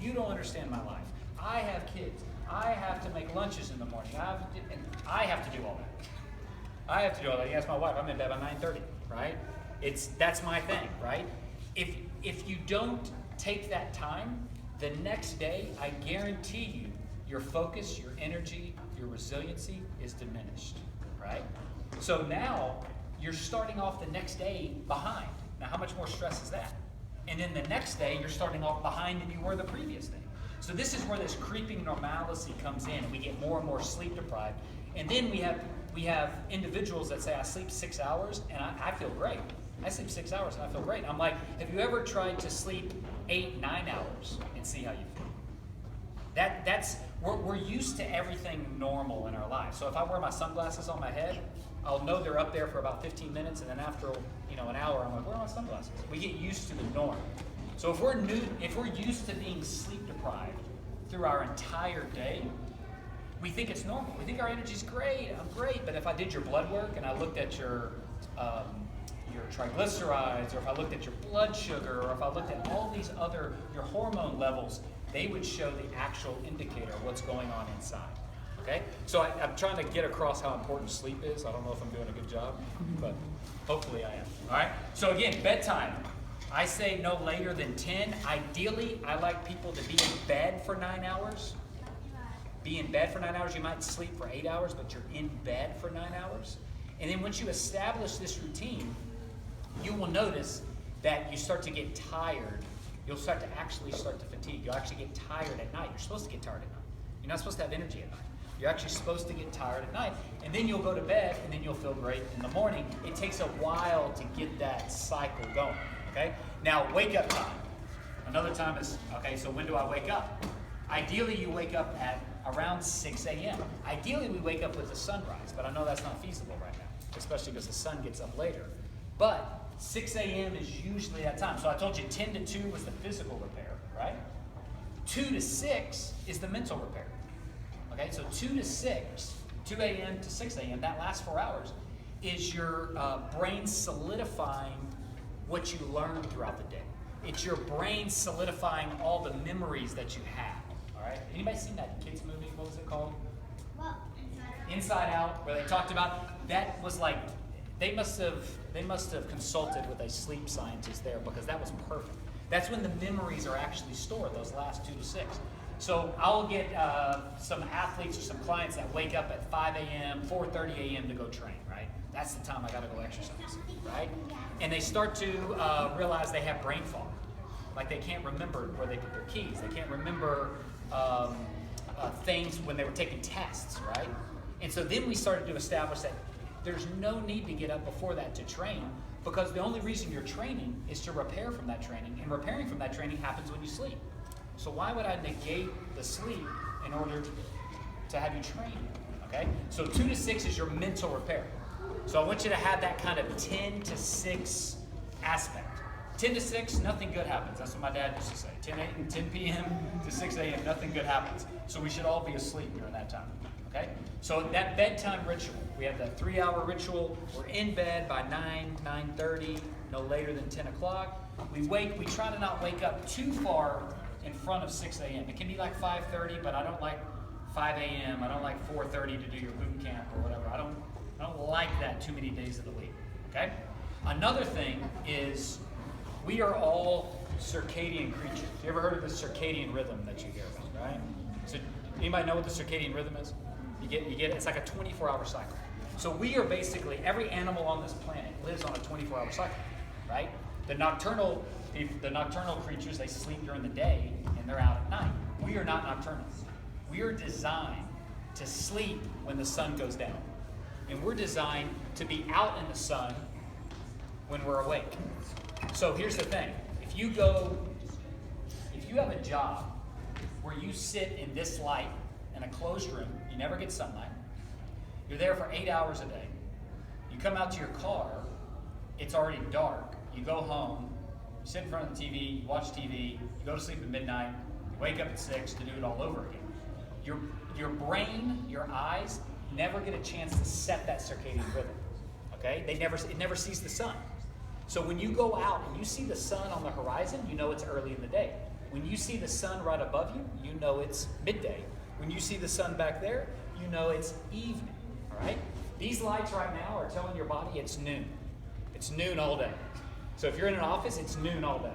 You don't understand my life. I have kids. I have to make lunches in the morning. I have to do all that. I have to do all that. You ask my wife, I'm in bed by 9:30, right? That's my thing, right? If you don't take that time, the next day, I guarantee you, your focus, your energy, your resiliency is diminished, right? So now, you're starting off the next day behind. Now, how much more stress is that? And then the next day, you're starting off behind than you were the previous day. So this is where this creeping normalcy comes in, and we get more and more sleep deprived. And then we have individuals that say, I sleep 6 hours, and I feel great. I sleep 6 hours, and I feel great. I'm like, have you ever tried to sleep 8, 9 hours and see how you feel? We're used to everything normal in our lives. So if I wear my sunglasses on my head, I'll know they're up there for about 15 minutes, and then after an hour, I'm like, where are my sunglasses? We get used to the norm. So if we're used to being sleep deprived through our entire day, we think it's normal. We think our energy's great. I'm great. But if I did your blood work and I looked at your triglycerides, or if I looked at your blood sugar, or if I looked at all these other your hormone levels, they would show the actual indicator of what's going on inside. Okay? So I'm trying to get across how important sleep is. I don't know if I'm doing a good job, but hopefully I am. All right? So again, bedtime. I say no later than 10. Ideally, I like people to be in bed for 9 hours. Be in bed for 9 hours. You might sleep for 8 hours, but you're in bed for 9 hours. And then once you establish this routine, you will notice that you start to get tired. You'll start to fatigue. You'll actually get tired at night. You're supposed to get tired at night. You're not supposed to have energy at night. You're actually supposed to get tired at night. And then you'll go to bed, and then you'll feel great in the morning. It takes a while to get that cycle going. Okay? Now, wake up time. Another time is, okay, so when do I wake up? Ideally, you wake up at around 6 a.m. Ideally, we wake up with the sunrise, but I know that's not feasible right now, especially because the sun gets up later. But 6 a.m. is usually that time. So I told you 10 to 2 was the physical repair, right? 2 to 6 is the mental repair. Okay, so 2 to 6, 2 a.m. to 6 a.m., that last 4 hours, is your brain solidifying what you learned throughout the day. It's your brain solidifying all the memories that you have. All right? Anybody seen that kids movie? What was it called? Well, Inside Out, where they talked about that was like they must have consulted with a sleep scientist there, because that was perfect. That's when the memories are actually stored, those last 2 to 6. So I'll get some athletes or some clients that wake up at 5 a.m., 4:30 a.m. to go train, right? That's the time I got to go exercise, right? And they start to realize they have brain fog. Like they can't remember where they put their keys. They can't remember things when they were taking tests, right? And so then we started to establish that there's no need to get up before that to train, because the only reason you're training is to repair from that training, and repairing from that training happens when you sleep. So why would I negate the sleep in order to have you train? Okay? So 2 to 6 is your mental repair. So I want you to have that kind of 10 to 6 aspect. 10 to 6, nothing good happens. That's what my dad used to say. 10 p.m. to 6 a.m., nothing good happens. So we should all be asleep during that time. Okay? So that bedtime ritual, we have that 3-hour ritual. We're in bed by 9:30, no later than 10 o'clock. We try to not wake up too far in front of 6 a.m. It can be like 5:30, but I don't like 5 a.m. I don't like 4:30 to do your boot camp or whatever. I don't like that too many days of the week. Okay? Another thing is we are all circadian creatures. You ever heard of the circadian rhythm that you hear about, right? So anybody know what the circadian rhythm is? You get it. It's like a 24-hour cycle. So we are basically, every animal on this planet lives on a 24-hour cycle, right? The nocturnal creatures, they sleep during the day and they're out at night. We are not nocturnal. We are designed to sleep when the sun goes down. And we're designed to be out in the sun when we're awake. So here's the thing. If you have a job where you sit in this light in a closed room, you never get sunlight, you're there for 8 hours a day, you come out to your car, it's already dark, you go home, you sit in front of the TV, you watch TV, you go to sleep at midnight, you wake up at 6 to do it all over again. Your brain, your eyes, never get a chance to set that circadian rhythm. Okay? It never sees the sun. So when you go out and you see the sun on the horizon, you know it's early in the day. When you see the sun right above you, you know it's midday. When you see the sun back there, you know it's evening, all right? These lights right now are telling your body it's noon. It's noon all day. So if you're in an office, it's noon all day.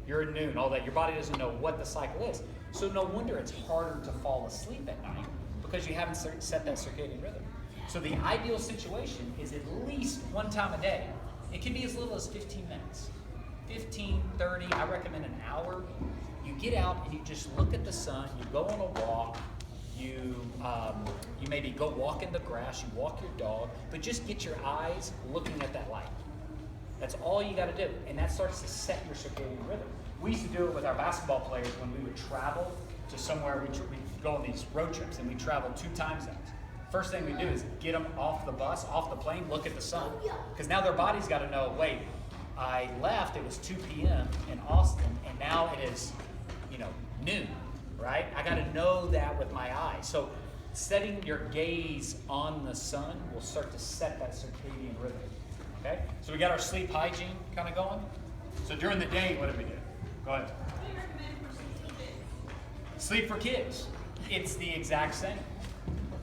You're at noon all day. Your body doesn't know what the cycle is. So no wonder it's harder to fall asleep at night because you haven't set that circadian rhythm. So the ideal situation is at least one time a day. It can be as little as 15 minutes. 15, 30, I recommend an hour. You get out and you just look at the sun, you go on a walk, you maybe go walk in the grass, you walk your dog, but just get your eyes looking at that light. That's all you got to do, and that starts to set your circadian rhythm. We used to do it with our basketball players when we would travel to somewhere. We'd go on these road trips, and we travel 2 time zones. First thing we do is get them off the bus, off the plane, look at the sun, because now their body's got to know, wait, I left, it was 2 p.m. in Austin, and now it is, noon, right? I got to know that with my eyes. So setting your gaze on the sun will start to set that circadian rhythm. Okay, so we got our sleep hygiene kind of going. So during the day, what do we do? Go ahead. What do you recommend for sleep for kids? Sleep for kids. It's the exact same,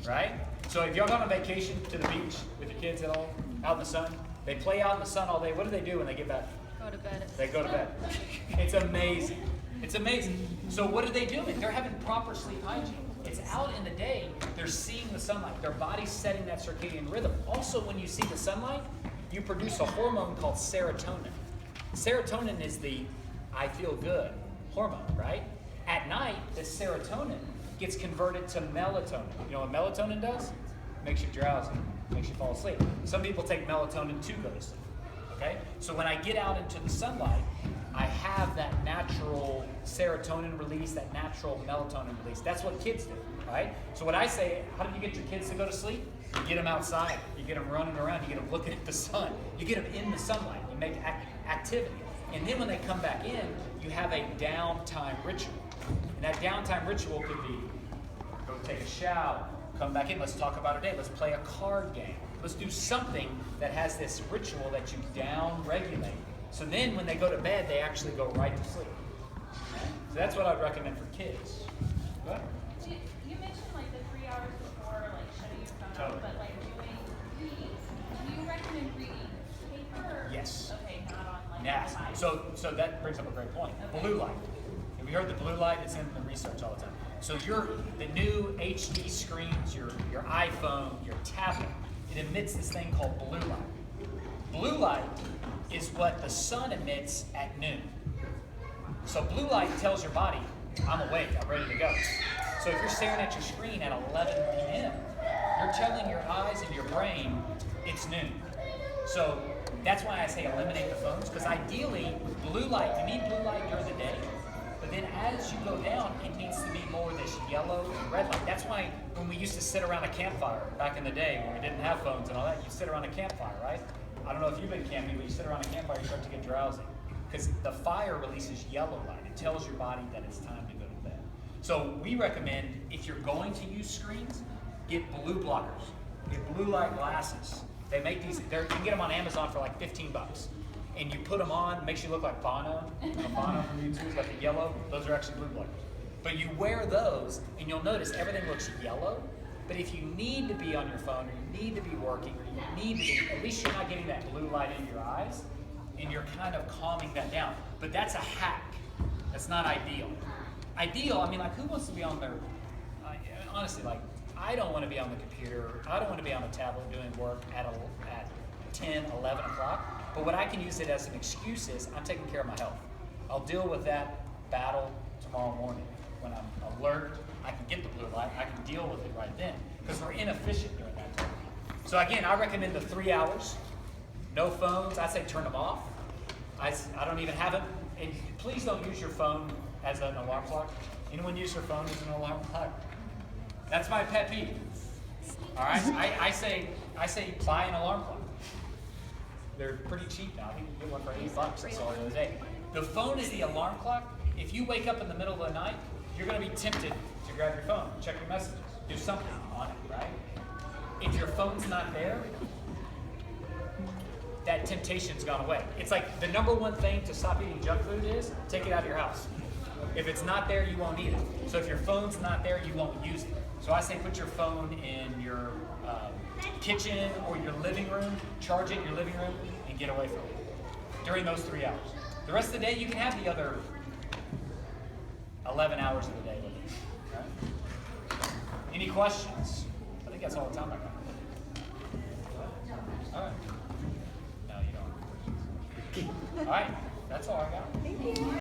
right? So if y'all go on a vacation to the beach with your kids at all, out in the sun, they play out in the sun all day. What do they do when they get back? Go to bed. They go to bed. It's amazing. It's amazing. So what are they doing? They're having proper sleep hygiene. It's out in the day. They're seeing the sunlight. Their body's setting that circadian rhythm. Also, when you see the sunlight, you produce a hormone called serotonin. Serotonin is the I feel good hormone, right? At night, the serotonin gets converted to melatonin. You know what melatonin does? Makes you drowsy, makes you fall asleep. Some people take melatonin to go to sleep, okay? So when I get out into the sunlight, I have that natural serotonin release, that natural melatonin release. That's what kids do, right? So what I say, how do you get your kids to go to sleep? You get them outside, you get them running around, you get them looking at the sun, you get them in the sunlight, you make activity. And then when they come back in, you have a downtime ritual. And that downtime ritual could be, go take a shower, come back in, let's talk about our day, let's play a card game. Let's do something that has this ritual that you down-regulate. So then when they go to bed, they actually go right to sleep. So that's what I'd recommend for kids. Go ahead. You mentioned like the 3 hours before, like shutting your phone Totally. off, but like doing reading. Do you recommend reading paper? Yes. Okay, not on like Yes. the So that brings up a great point. Okay. Blue light. Have you heard the blue light? It's in the research all the time. So the new HD screens, your iPhone, your tablet, it emits this thing called blue light. Blue light is what the sun emits at noon. So blue light tells your body, I'm awake, I'm ready to go. So if you're staring at your screen at 11 p.m., you're telling your eyes and your brain it's noon. So that's why I say eliminate the phones, because ideally, blue light, you need blue light during the day, but then as you go down, it needs to be more this yellow and red light. That's why when we used to sit around a campfire back in the day when we didn't have phones and all that, you sit around a campfire, right? I don't know if you've been camping, but you sit around a campfire, you start to get drowsy. Because the fire releases yellow light. It tells your body that it's time to go to bed. So we recommend, if you're going to use screens, get blue blockers. Get blue light glasses. They make these, you can get them on Amazon for like $15. And you put them on, makes you look like Bono. Bono from YouTube, like the yellow. Those are actually blue blockers. But you wear those, and you'll notice everything looks yellow. But if you need to be on your phone, or you need to be working, or you need to be, at least you're not getting that blue light in your eyes, and you're kind of calming that down. But that's a hack. That's not ideal. Ideal, I mean, like, who wants to be on their, honestly, like, I don't want to be on the computer, I don't want to be on a tablet doing work at 10, 11 o'clock. But what I can use it as an excuse is, I'm taking care of my health. I'll deal with that battle tomorrow morning. When I'm alert, I can get the blue light, I can deal with it right then, because we're inefficient during that time. So again, I recommend the 3 hours, no phones. I say turn them off. I don't even have it. And please don't use your phone as an alarm clock. Anyone use their phone as an alarm clock? That's my pet peeve. All right, I say buy an alarm clock. They're pretty cheap now. I think you can get one for $8. I saw it the other day. The phone is the alarm clock. If you wake up in the middle of the night, you're going to be tempted to grab your phone, check your messages, do something on it, right? If your phone's not there, that temptation's gone away. It's like the number one thing to stop eating junk food is take it out of your house. If it's not there, you won't need it. So if your phone's not there, you won't use it. So I say put your phone in your kitchen or your living room, charge it in your living room, and get away from it during those 3 hours. The rest of the day, you can have the other 11 hours of the day with you. Right? Any questions? I think that's all the time I got. All right. No, you don't. All right. That's all I got. Thank you.